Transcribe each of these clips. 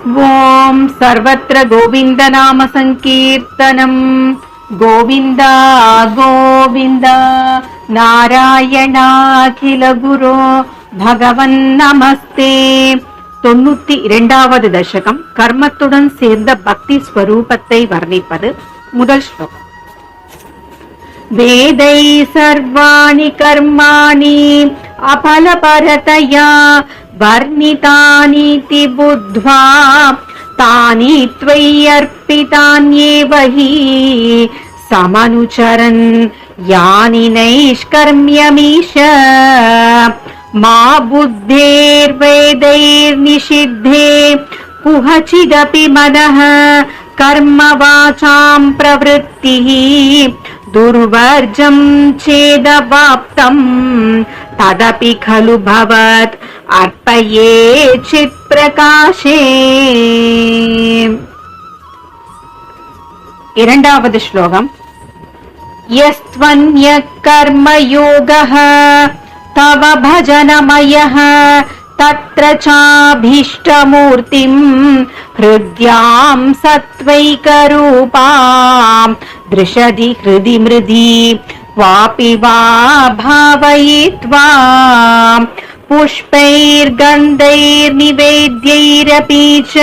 ఓం సర్వత్ర గోవింద నామ సంకీర్తనం. గోవింద గోవింద నారాయణాఖిల గురో భగవన్ నమస్తే. 92வது தசகம் கர்மத்துடன் சேர்ந்த பக்தி ஸ்வரூபத்தை வர்ணிப்பது. முதல் ஸ்லோகம். வேதை சர்வாணி கர்மாணி அபலபரதயா வர்ணிதானீதி புத்வா தானி த்வயர்ப்பிதான்யேவ ஹி சமனுச்சரன் யானி நைஷ்கர்ம்யமீஷ மா புத்தேர்வேதைர்நிஷித்தே குஹசிதபி மனః கர்ம வாசாம் பிரவృత్తిః दुर्वर्जं चेदवाप्तं तदपि खलु भवत् अर्पये चित् प्रकाशे. இரண்டாவது ஸ்லோகம். यस्त्वन्य कर्मयोगः तव भजनमयः तत्र चाभीष्टमूर्तिं हृद्यां सत्त्वैकरूपां दृशति हृदि मृदि वापि वा भावयित्वा पुष्पैर्गन्धैर्निवेद्यैरपि च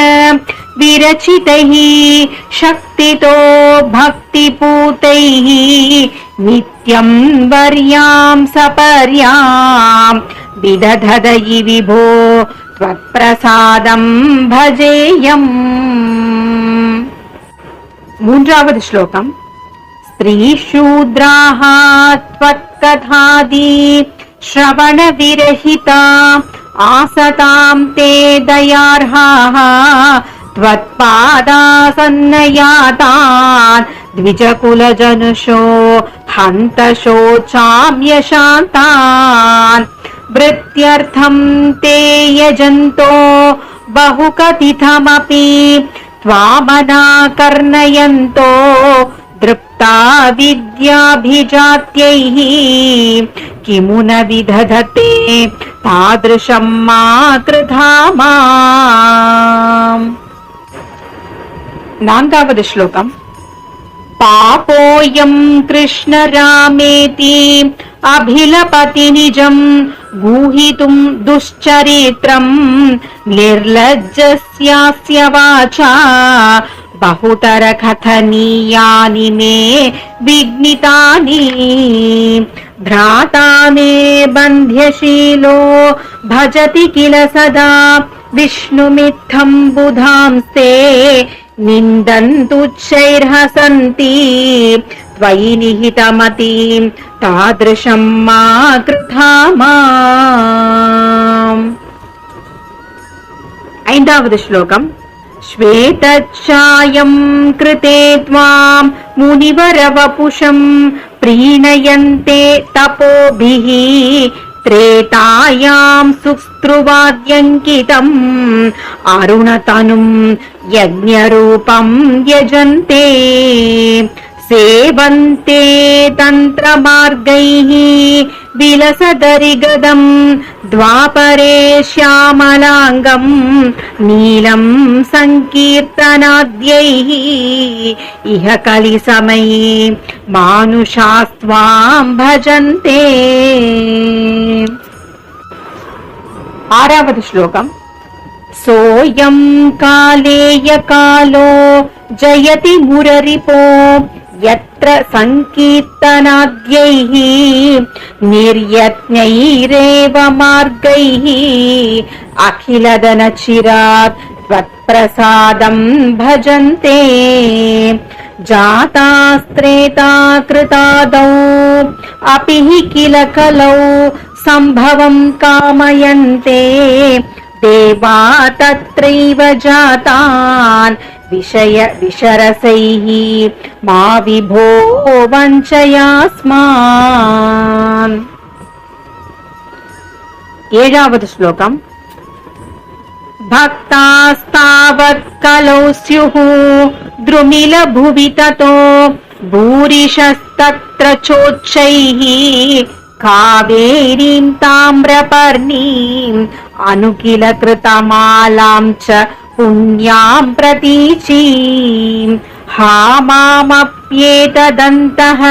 विरचितैः शक्तितो भक्तिपूतैः नित्यं वर्यां सपर्यां विदधदयि विभो त्वत्प्रसादं भजेयम्. மூன்றாவது ஸ்லோகம். ஸ்ரீஷூத்ராः त्वत्कथादि श्रवण विरहिता आसतां ते दयार्हाः त्वत्पादासन्नयातान् द्विजकुलजनुषो हन्त शोचाम्यशान्तान् वृत्त्यर्थं ते यजन्तो बहुकथितमपि त्वामनाकर्णयन्तो दृप्ता विद्याभिजात्यैः किमु न विदधते तादृशं मा कृधामाम्. நான்காவது ஸ்லோகம். पापोऽयं कृष्ण रामेति अभिलपति निजं गूहितुं दुश्चरित्रं निर्लज्जस्यास्य वाचा बहुतर कथनीयानि मे विघ्नितानि भ्राता मे बन्ध्यशीलो भजति किल सदा विष्णुमित्थं बुधांस्ते निन्दन्तुच्चैर्हसन्ति त्वयि निहितमतिं तादृशं मा कृधामाम्. ஐந்தாவது ஸ்லோகம். श्वेतच्छायं कृते त्वां मुनिवरवपुषं प्रीणयन्ते तपोभिः त्रेतायां सुस्त्रुवाद्यङ्कितम् अरुणतनुं यज्ञरूपं यजन्ते सेवन्ते तन्त्रमार्गैः विलसदरिगदं द्वापरे श्यामलाङ्गं नीलं संकीर्तनाद्यैः इह कलिसमये मानुषास्त्वां भजन्ते. ఆరవది శ్లోకం. सोऽयं कालेय कालो जयति मुररिपो यत्र संकीर्तनाद्यैः निर्यत्नैरेव मार्गैः अखिलदनचिरात् त्वत्प्रसादं भजन्ते जातास्त्रेता कृतादौ अपि हि किल कलौ सम्भवं कामयन्ते देवा तत्रैव जातान् विषरसैः मा विभो वञ्चयास्मान्. ఏడవది శ్లోకం. భక్తాస్తావత్ కలౌ స్యుః ద్రుమిల భువి తతో భూరిషస్తత్ర చోచ్చైః कावेरीं ताम्रपर्णीं अनुकिल कृतमालां च पुण्यां प्रतीचीं हा मामप्येतदन्तः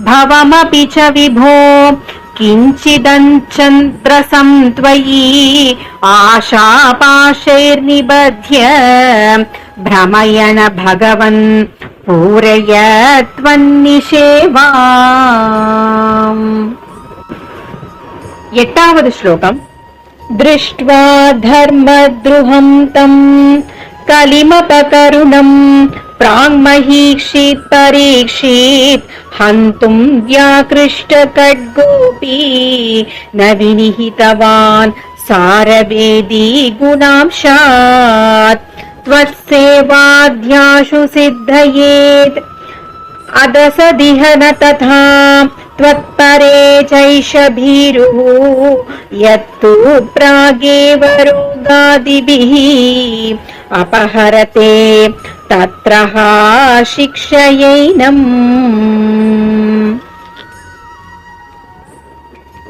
भवमपि च विभो किञ्चिदञ्चन्द्रसं त्वयि आशापाशैर्निबध्य भ्रमयण भगवन् पूरय त्वन्निषेवाम्। एटावद् श्लोकम्। दृष्ट्वा धर्मद्रुहं तं कलिमपकरुणम् प्राङ्महीक्षित् परीक्षित् हन्तुं व्याकृष्टखड्गोऽपि न विनिहितवान् सारवेदी गुणांशात् त्वत्सेवाध्याशु सिद्धयेत् अदसदिह न तथा त्वत्परे चैष भीरुः यत्तु प्रागेव रोगादिभिः अपहरते तत्र शिक्षयैनम्।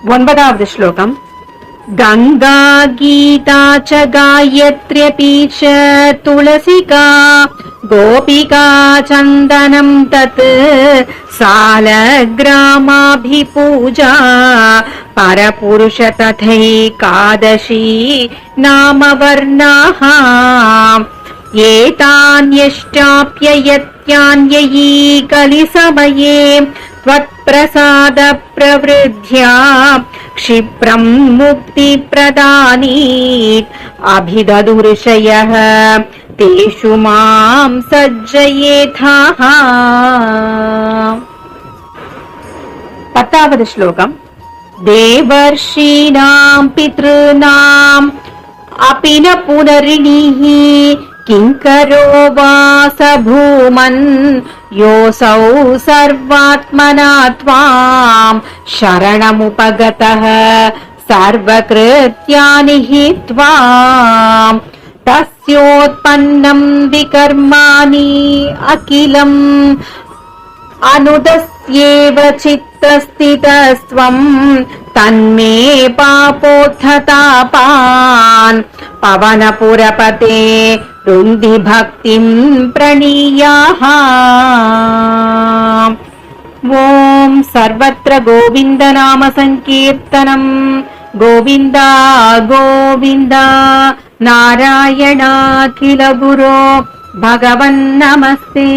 9వ श्लोकम्। गंगा गीता च गायत्र्यपि च तुलसिका गोपिका चन्दनं तत् सालग्रामाभिपूजा परपुरुष तथैकादशी नामवर्णाः एतान्यष्टाप्ययत्यान्ययी कलिसमये त्वत्प्रसाद प्रवृद्ध्या क्षिप्रं मुक्तिप्रदानीत् अभिददुर्षयः तेषु मां सज्जयेथाः। 10వ श्लोकम्। देवर्षीणां पितॄणाम् अपि न पुनर्णिः किङ्करो वास भूमन् योऽसौ सर्वात्मना त्वां शरणमुपगतः सर्वकृत्यानि हि त्वां तस्योत्पन्नं विकर्माणि अखिलम् अनुदस्येव चित्तस्थितस्त्वं तन्मे पापोत्थतापान् पवनपुरपते रुन्धि भक्तिं प्रणीयाः। ॐ सर्वत्र गोविन्द नाम संकीर्तनम्। गोविन्द गोविन्द नारायणाखिल गुरो भगवन् नमस्ते।